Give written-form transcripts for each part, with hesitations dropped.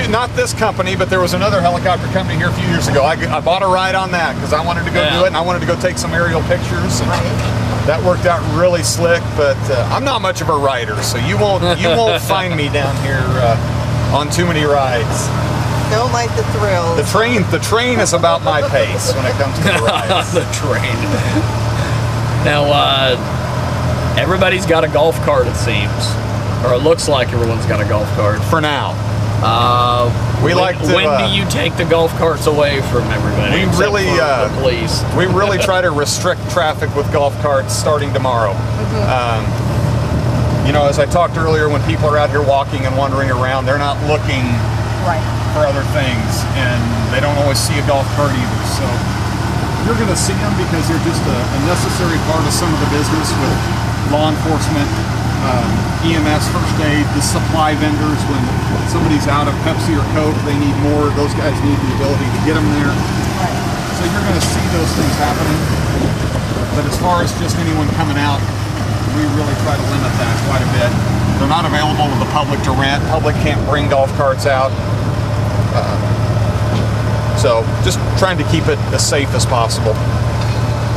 not this company, but there was another helicopter company here a few years ago. I bought a ride on that because I wanted to go do it, and I wanted to go take some aerial pictures. And that worked out really slick. But I'm not much of a rider, so you won't find me down here on too many rides. Don't like the thrills. The train is about my pace when it comes to the rides. The train. Now, everybody's got a golf cart, it seems, or it looks like everyone's got a golf cart for now. When do you take the golf carts away from everybody? We really, the police. We really try to restrict traffic with golf carts starting tomorrow. You know, as I talked earlier, when people are out here walking and wandering around, they're not looking for other things, and they don't always see a golf cart either. So you're going to see them because they're just a necessary part of some of the business with law enforcement, EMS, first aid, the supply vendors. When somebody's out of Pepsi or Coke, they need more. Those guys need the ability to get them there. So you're going to see those things happening. But as far as just anyone coming out, we really try to limit that quite a bit. They're not available to the public to rent. Public can't bring golf carts out. So just trying to keep it as safe as possible.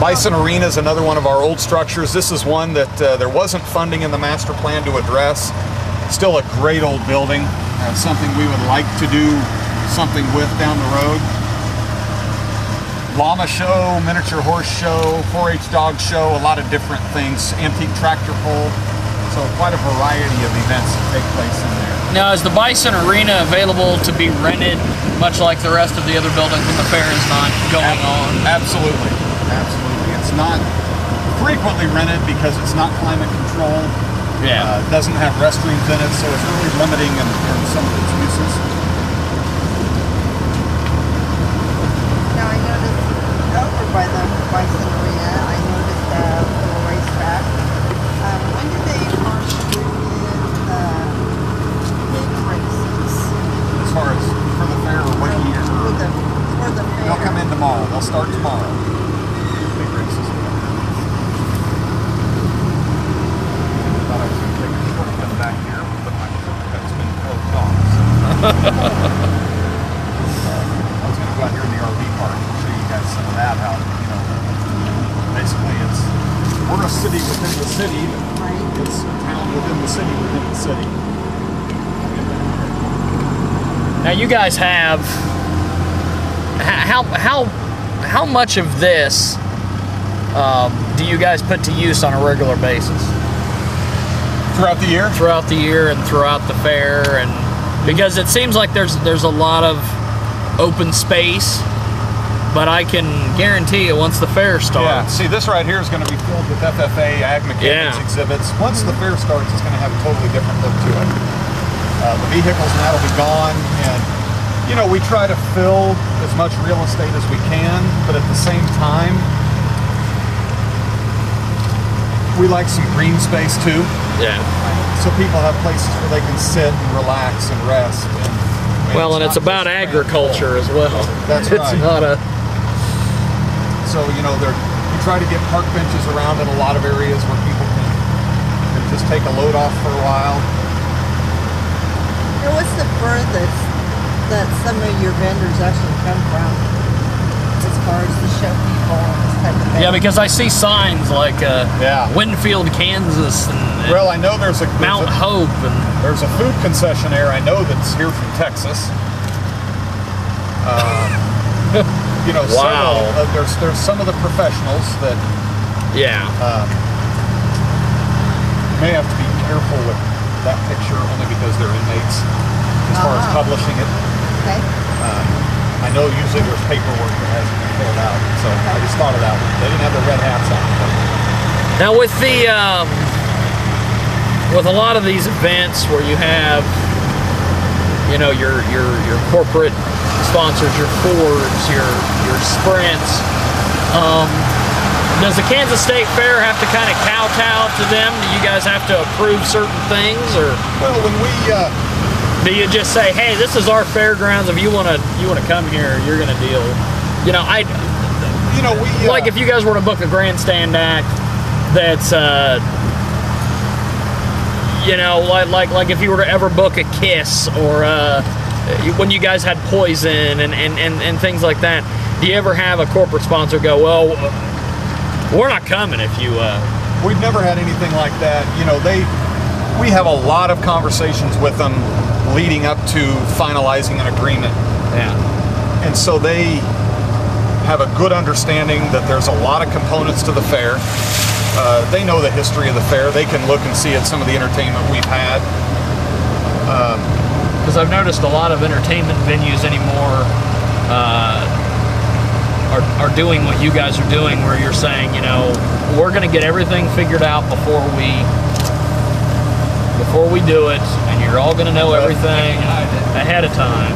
Bison Arena is another one of our old structures. This is one that there wasn't funding in the master plan to address. Still a great old building. Something we would like to do something with down the road. Llama show, miniature horse show, 4-H dog show, a lot of different things. Antique tractor pull. So quite a variety of events that take place in there. Now, is the Bison Arena available to be rented, much like the rest of the other buildings when the fair is not going on? Absolutely. Absolutely. It's not frequently rented because it's not climate controlled. Yeah. It doesn't have restrooms in it, so it's really limiting in some of its uses. Now, I noticed over by the Bison Arena, I noticed a little racetrack. When did they first bring in big races? As far as for the fair or what year? For the fair. They'll come in tomorrow. They'll start tomorrow. Big races. Thought I was going to take a shortcut back here, but my shortcut's been closed off. So. I was going to go out here in the RV park and show you guys some of that. How, you know, basically we're a city within the city. It's a town within the city within the city. Now you guys have how much of this do you guys put to use on a regular basis? Throughout the year? Throughout the year and throughout the fair, and because it seems like there's a lot of open space, but I can guarantee you once the fair starts. Yeah, see, this right here is going to be filled with FFA, ag mechanics exhibits. Once the fair starts, it's going to have a totally different look to it. The vehicles and that will be gone, and you know, we try to fill as much real estate as we can, but at the same time, we like some green space too. Yeah. So people have places where they can sit and relax and rest. And it's about agriculture as well. That's right. It's not a... So, you know, we try to get park benches around in a lot of areas where people can just take a load off for a while. Now, what's the furthest that some of your vendors actually come from as far as the show people and this type of thing? Yeah, because I see signs like Winfield, Kansas, and well, I know there's Mount Hope, and there's a food concessionaire I know that's here from Texas. You know, wow. There's some of the professionals that you may have to be careful with that picture only because they're inmates as far as publishing it. Okay. I know usually there's paperwork that has to be filled out, so I just thought of that one. They didn't have their red hats on. Now with the with a lot of these events where you have, you know, your corporate sponsors, your Fords, your Sprints, does the Kansas State Fair have to kind of kowtow to them? Do you guys have to approve certain things, or? Well, when we do you just say, hey, this is our fairgrounds, if you wanna come here, you're gonna deal? You know, like if you guys were to book a grandstand act that's you know, like if you were to ever book a Kiss or when you guys had Poison and things like that, do you ever have a corporate sponsor go, well, we're not coming if you... We've never had anything like that. You know, we have a lot of conversations with them leading up to finalizing an agreement. Yeah. And so they have a good understanding that there's a lot of components to the fair. They know the history of the fair. They can look and see at some of the entertainment we've had. Because I've noticed a lot of entertainment venues anymore are doing what you guys are doing, where you're saying, you know, we're going to get everything figured out before we do it, and you're all going to know everything ahead of time.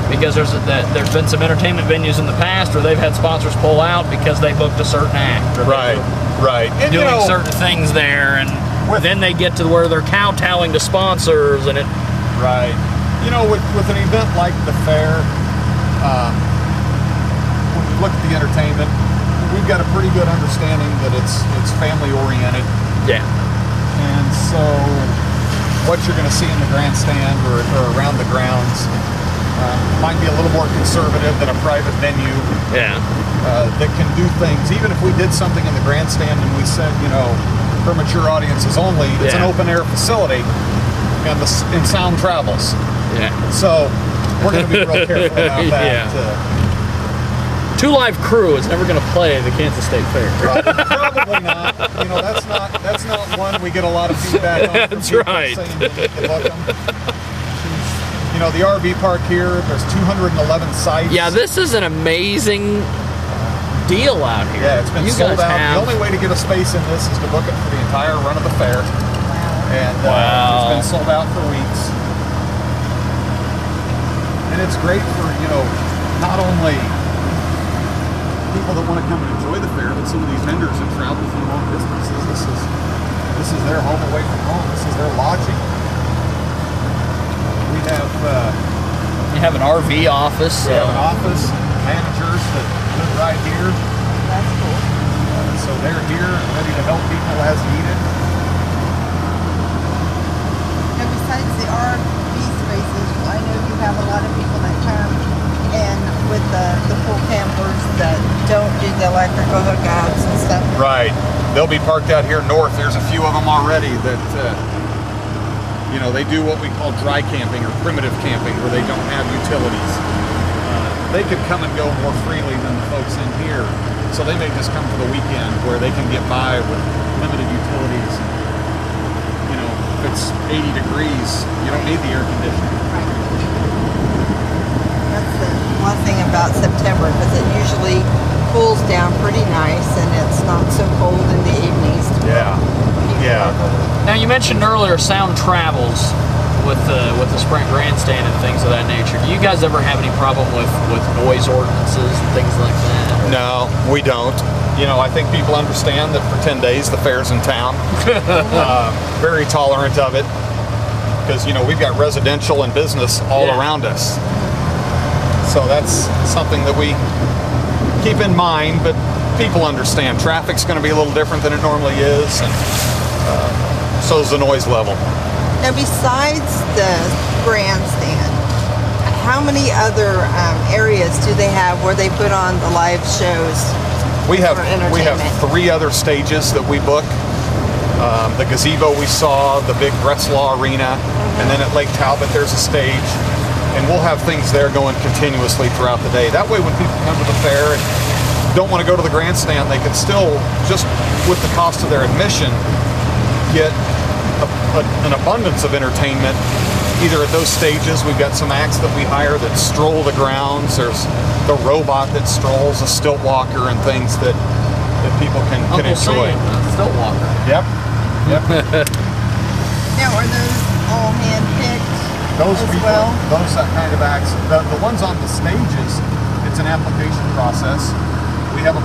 Because there's been some entertainment venues in the past where they've had sponsors pull out because they booked a certain act. Right. And doing certain things there, and then they get to where they're kowtowing to sponsors, and it... Right. You know, with an event like the fair, when we look at the entertainment, we've got a pretty good understanding that it's family-oriented. Yeah. And so what you're going to see in the grandstand or around the grounds might be a little more conservative than a private venue. Yeah. That can do things. Even if we did something in the grandstand and we said, you know, for mature audiences only, it's an open-air facility, and sound travels. Yeah. So we're going to be real careful about that. Two Live Crew is never going to play the Kansas State Fair. Probably not. You know, that's not one we get a lot of feedback on. That's right. Saying they book them. You know, the RV park here, there's 211 sites. Yeah, this is an amazing deal out here. Yeah, it's been sold out. The only way to get a space in this is to book it for the entire run of the fair. And it's been sold out for weeks. And it's great for, you know, not only people that want to come and enjoy the fair, but some of these vendors that travel from long distances. This is their home away from home. This is their lodging. We have... you have an RV office. We have an office, managers that live right here. That's cool. So they're here and ready to help people as needed. Now, besides the RV spaces, I know you have a lot of people that come and with the full campers that don't do the electrical hookouts and stuff. Right. They'll be parked out here north. There's a few of them already that, you know, they do what we call dry camping or primitive camping, where they don't have utilities. They could come and go more freely than the folks in here. So they may just come for the weekend where they can get by with limited utilities. You know, if it's 80 degrees, you don't need the air conditioning. Right. That's the one thing about September, because it usually cools down pretty nice and it's not so cold in the evenings. Yeah. Now, you mentioned earlier sound travels with the Sprint grandstand and things of that nature. Do you guys ever have any problem with noise ordinances and things like that? No, we don't. You know, I think people understand that for 10 days the fair's in town. Very tolerant of it, because, you know, we've got residential and business all around us. So that's something that we keep in mind, but people understand. Traffic's going to be a little different than it normally is, and so is the noise level. Now, besides the grandstand, how many other areas do they have where they put on the live shows? We have 3 other stages that we book. The gazebo we saw, the big Bretzlaw Arena, and then at Lake Talbot there's a stage. And we'll have things there going continuously throughout the day. That way when people come to the fair and don't want to go to the grandstand, they can still, just with the cost of their admission, get an abundance of entertainment either at those stages. We've got some acts that we hire that stroll the grounds. There's the robot that strolls, a stilt walker, and things that people can enjoy. Stilt walker. Yep. Now, are those all hand-picked those as people, well? those kind of acts, the ones on the stages, it's an application process. We have a